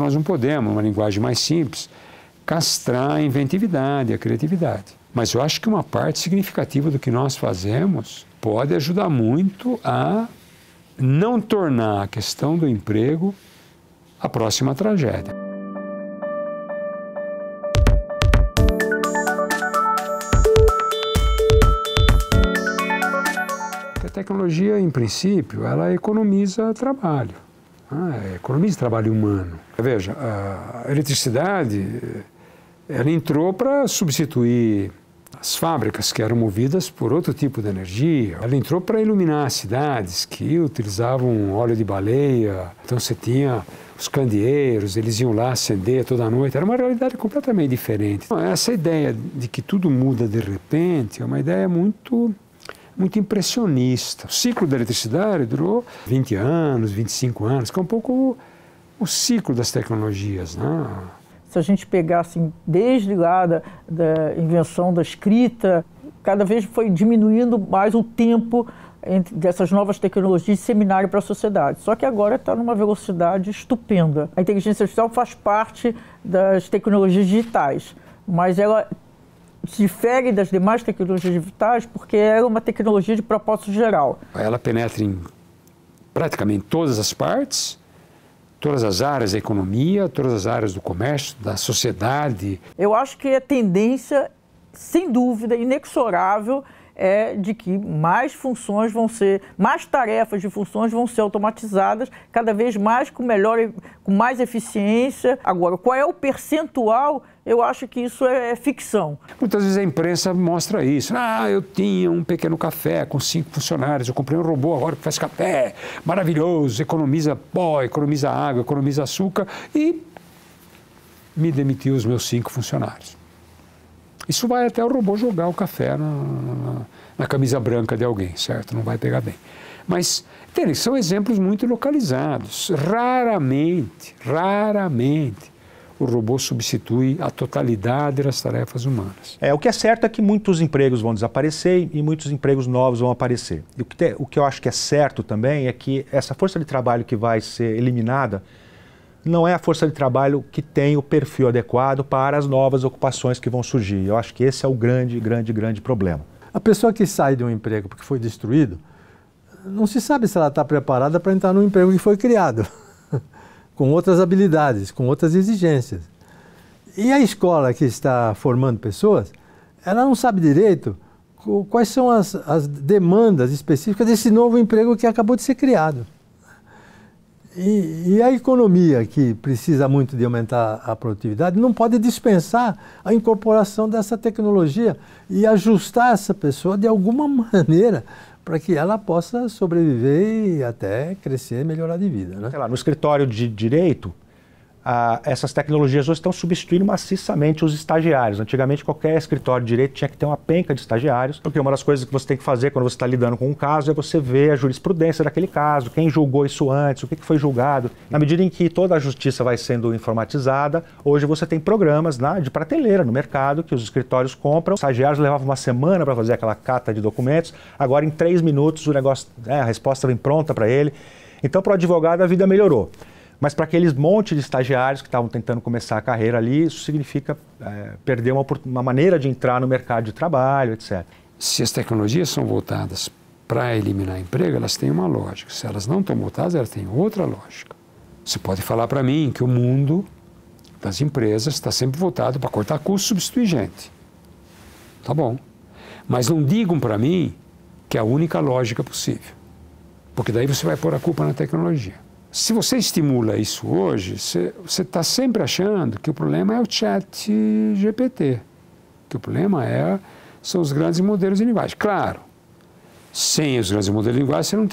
Nós não podemos, numa linguagem mais simples, castrar a inventividade, a criatividade. Mas eu acho que uma parte significativa do que nós fazemos pode ajudar muito a não tornar a questão do emprego a próxima tragédia. A tecnologia, em princípio, ela economiza trabalho, economiza trabalho humano. Veja, a eletricidade, ela entrou para substituir as fábricas que eram movidas por outro tipo de energia. Ela entrou para iluminar cidades que utilizavam óleo de baleia. Então você tinha os candeeiros, eles iam lá acender toda noite. Era uma realidade completamente diferente. Essa ideia de que tudo muda de repente é uma ideia muito impressionista. O ciclo da eletricidade durou 20 anos, 25 anos, que é um pouco o ciclo das tecnologias, né? Se a gente pegar assim, desde lá da invenção da escrita, cada vez foi diminuindo mais o tempo dessas novas tecnologias disseminarem para a sociedade. Só que agora está numa velocidade estupenda. A inteligência artificial faz parte das tecnologias digitais, mas ela difere das demais tecnologias digitais porque ela é uma tecnologia de propósito geral. Ela penetra em praticamente todas as partes, todas as áreas da economia, todas as áreas do comércio, da sociedade. Eu acho que a tendência, sem dúvida, inexorável, é de que mais funções mais tarefas de funções vão ser automatizadas, cada vez mais com mais eficiência. Agora, qual é o percentual? Eu acho que isso é ficção. Muitas vezes a imprensa mostra isso. Eu tinha um pequeno café com 5 funcionários, eu comprei um robô agora que faz café, maravilhoso, economiza pó, economiza água, economiza açúcar e me demitiu os meus 5 funcionários. Isso vai até o robô jogar o café na camisa branca de alguém, certo? Não vai pegar bem. Mas, entende, são exemplos muito localizados. Raramente, o robô substitui a totalidade das tarefas humanas. O que é certo é que muitos empregos vão desaparecer e muitos empregos novos vão aparecer. E o que eu acho que é certo também é que essa força de trabalho que vai ser eliminada não é a força de trabalho que tem o perfil adequado para as novas ocupações que vão surgir. Eu acho que esse é o grande problema. A pessoa que sai de um emprego porque foi destruído, não se sabe se ela está preparada para entrar num emprego que foi criado, com outras habilidades, com outras exigências. E a escola que está formando pessoas, ela não sabe direito quais são as demandas específicas desse novo emprego que acabou de ser criado. E a economia, que precisa muito de aumentar a produtividade, não pode dispensar a incorporação dessa tecnologia e ajustar essa pessoa de alguma maneira para que ela possa sobreviver e até crescer e melhorar de vida, né? Sei lá, no escritório de direito, essas tecnologias hoje estão substituindo maciçamente os estagiários. Antigamente, qualquer escritório de direito tinha que ter uma penca de estagiários, porque uma das coisas que você tem que fazer quando você está lidando com um caso é você ver a jurisprudência daquele caso, quem julgou isso antes, o que foi julgado. Na medida em que toda a justiça vai sendo informatizada, hoje você tem programas de prateleira no mercado que os escritórios compram. Os estagiários levavam uma semana para fazer aquela cata de documentos, agora em 3 minutos o negócio, a resposta vem pronta para ele. Então, para o advogado, a vida melhorou. Mas para aqueles monte de estagiários que estavam tentando começar a carreira ali, isso significa perder uma maneira de entrar no mercado de trabalho, etc. Se as tecnologias são voltadas para eliminar emprego, elas têm uma lógica. Se elas não estão voltadas, elas têm outra lógica. Você pode falar para mim que o mundo das empresas está sempre voltado para cortar custo e substituir gente. Tá bom. Mas não digam para mim que é a única lógica possível. Porque daí você vai pôr a culpa na tecnologia. Se você estimula isso hoje, você está sempre achando que o problema é o chat GPT, que o problema são os grandes modelos de linguagem. Claro, sem os grandes modelos de linguagem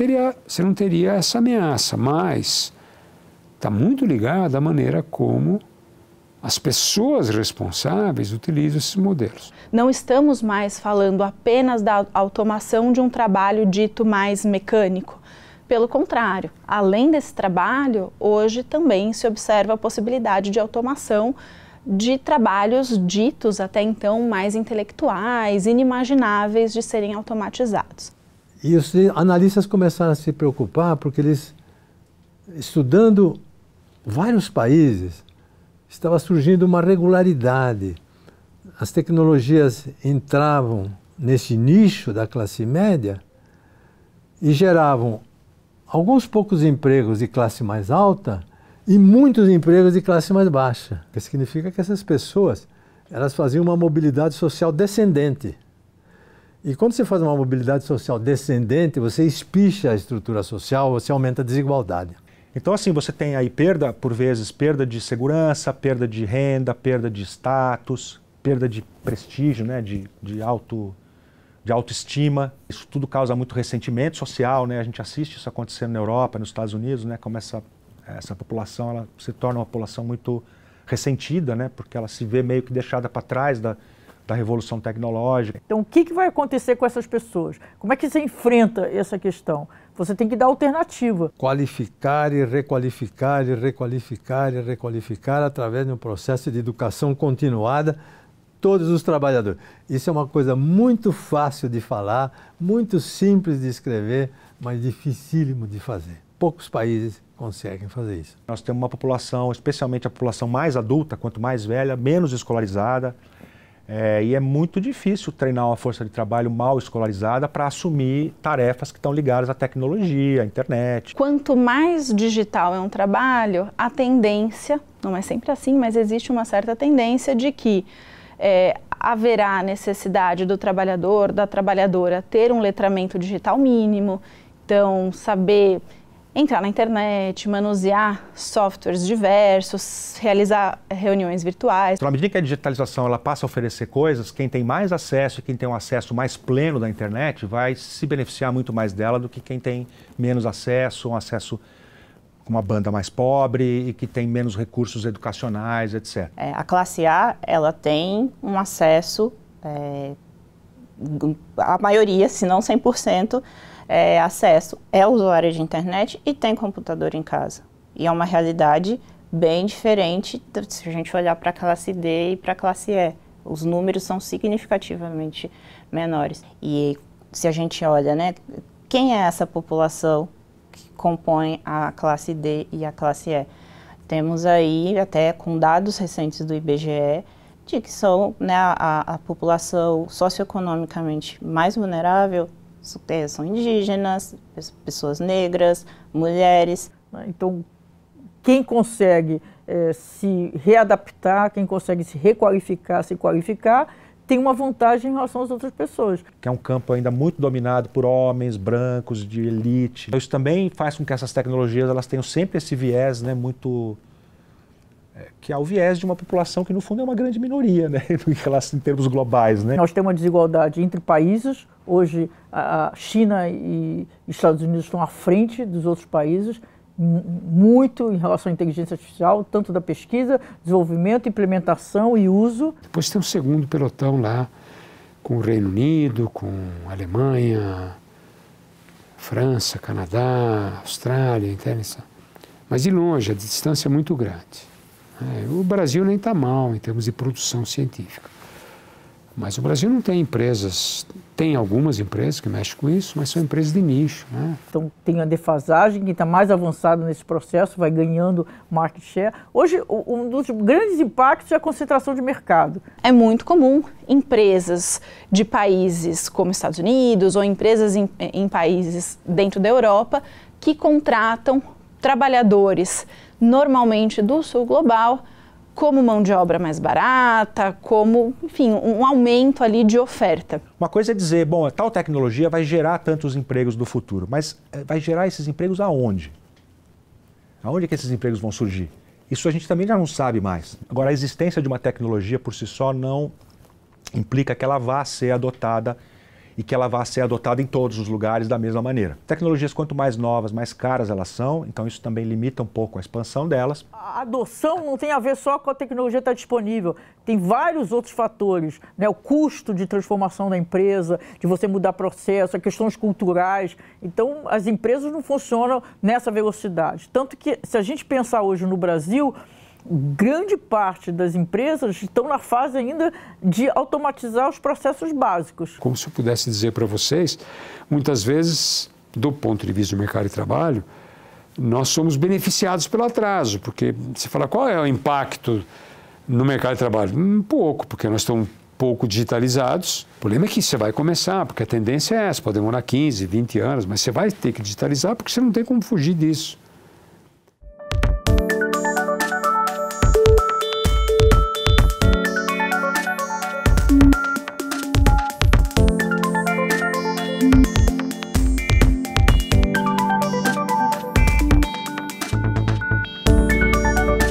você não teria essa ameaça, mas está muito ligado à maneira como as pessoas responsáveis utilizam esses modelos. Não estamos mais falando apenas da automação de um trabalho dito mais mecânico. Pelo contrário, além desse trabalho, hoje também se observa a possibilidade de automação de trabalhos ditos até então mais intelectuais, inimagináveis de serem automatizados. E os analistas começaram a se preocupar porque eles, estudando vários países estava surgindo uma regularidade. As tecnologias entravam nesse nicho da classe média e geravam alguns poucos empregos de classe mais alta e muitos empregos de classe mais baixa. O que significa que essas pessoas, elas faziam uma mobilidade social descendente. E quando você faz uma mobilidade social descendente, você espicha a estrutura social, você aumenta a desigualdade. Então, assim, você tem aí perda, por vezes, perda de segurança, perda de renda, perda de status, perda de prestígio, né, de autoestima. Isso tudo causa muito ressentimento social, né? A gente assiste isso acontecendo na Europa, nos Estados Unidos, né? Como essa população ela se torna uma população muito ressentida, né? Porque ela se vê meio que deixada para trás da revolução tecnológica. Então, o que vai acontecer com essas pessoas? Como é que você enfrenta essa questão? Você tem que dar alternativa. Qualificar e requalificar e requalificar e requalificar através de um processo de educação continuada todos os trabalhadores. Isso é uma coisa muito fácil de falar, muito simples de escrever, mas dificílimo de fazer. Poucos países conseguem fazer isso. Nós temos uma população, especialmente a população mais adulta, quanto mais velha, menos escolarizada, e é muito difícil treinar uma força de trabalho mal escolarizada para assumir tarefas que estão ligadas à tecnologia, à internet. Quanto mais digital é um trabalho, a tendência, não é sempre assim, mas existe uma certa tendência de que haverá necessidade do trabalhador, da trabalhadora ter um letramento digital mínimo, então saber entrar na internet, manusear softwares diversos, realizar reuniões virtuais. Então, à medida que a digitalização ela passa a oferecer coisas, quem tem mais acesso e quem tem um acesso mais pleno da internet vai se beneficiar muito mais dela do que quem tem menos acesso, um acesso com uma banda mais pobre e que tem menos recursos educacionais, etc. A classe A, ela tem um acesso, a maioria, se não 100%, acesso é usuário de internet e tem computador em casa. E é uma realidade bem diferente se a gente olhar para a classe D e para a classe E. Os números são significativamente menores. E se a gente olha, né, quem é essa população que compõe a classe D e a classe E? Temos aí, até com dados recentes do IBGE, de que são, né, a população socioeconomicamente mais vulnerável são indígenas, pessoas negras, mulheres. Então, quem consegue se readaptar, quem consegue se requalificar, se qualificar, tem uma vantagem em relação às outras pessoas. Que é um campo ainda muito dominado por homens brancos, de elite. Isso também faz com que essas tecnologias elas tenham sempre esse viés, né, muito... que é o viés de uma população que, no fundo, é uma grande minoria, né, em termos globais, né? Nós temos uma desigualdade entre países. Hoje, a China e Estados Unidos estão à frente dos outros países, muito em relação à inteligência artificial, tanto da pesquisa, desenvolvimento, implementação e uso. Depois tem um segundo pelotão lá, com o Reino Unido, com a Alemanha, França, Canadá, Austrália, entende? Mas de longe, a distância é muito grande. O Brasil nem está mal em termos de produção científica. Mas o Brasil não tem empresas, tem algumas empresas que mexem com isso, mas são empresas de nicho, né? Então tem a defasagem, quem está mais avançado nesse processo vai ganhando market share. Hoje, um dos grandes impactos é a concentração de mercado. É muito comum empresas de países como Estados Unidos ou empresas em países dentro da Europa que contratam trabalhadores normalmente do sul global, como mão de obra mais barata, como, enfim, um aumento ali de oferta. Uma coisa é dizer, bom, tal tecnologia vai gerar tantos empregos do futuro, mas vai gerar esses empregos aonde? Aonde é que esses empregos vão surgir? Isso a gente também já não sabe mais. Agora, a existência de uma tecnologia por si só não implica que ela vá ser adotada e que ela vá ser adotada em todos os lugares da mesma maneira. Tecnologias, quanto mais novas, mais caras elas são, então isso também limita um pouco a expansão delas. A adoção não tem a ver só com a tecnologia estar disponível, tem vários outros fatores, né? O custo de transformação da empresa, de você mudar processo, as questões culturais. Então, as empresas não funcionam nessa velocidade. Tanto que, se a gente pensar hoje no Brasil, grande parte das empresas estão na fase ainda de automatizar os processos básicos. Como se eu pudesse dizer para vocês, muitas vezes, do ponto de vista do mercado de trabalho, nós somos beneficiados pelo atraso, porque você fala, qual é o impacto no mercado de trabalho? Pouco, porque nós estamos pouco digitalizados. O problema é que você vai começar, porque a tendência é essa, pode demorar 15, 20 anos, mas você vai ter que digitalizar porque você não tem como fugir disso.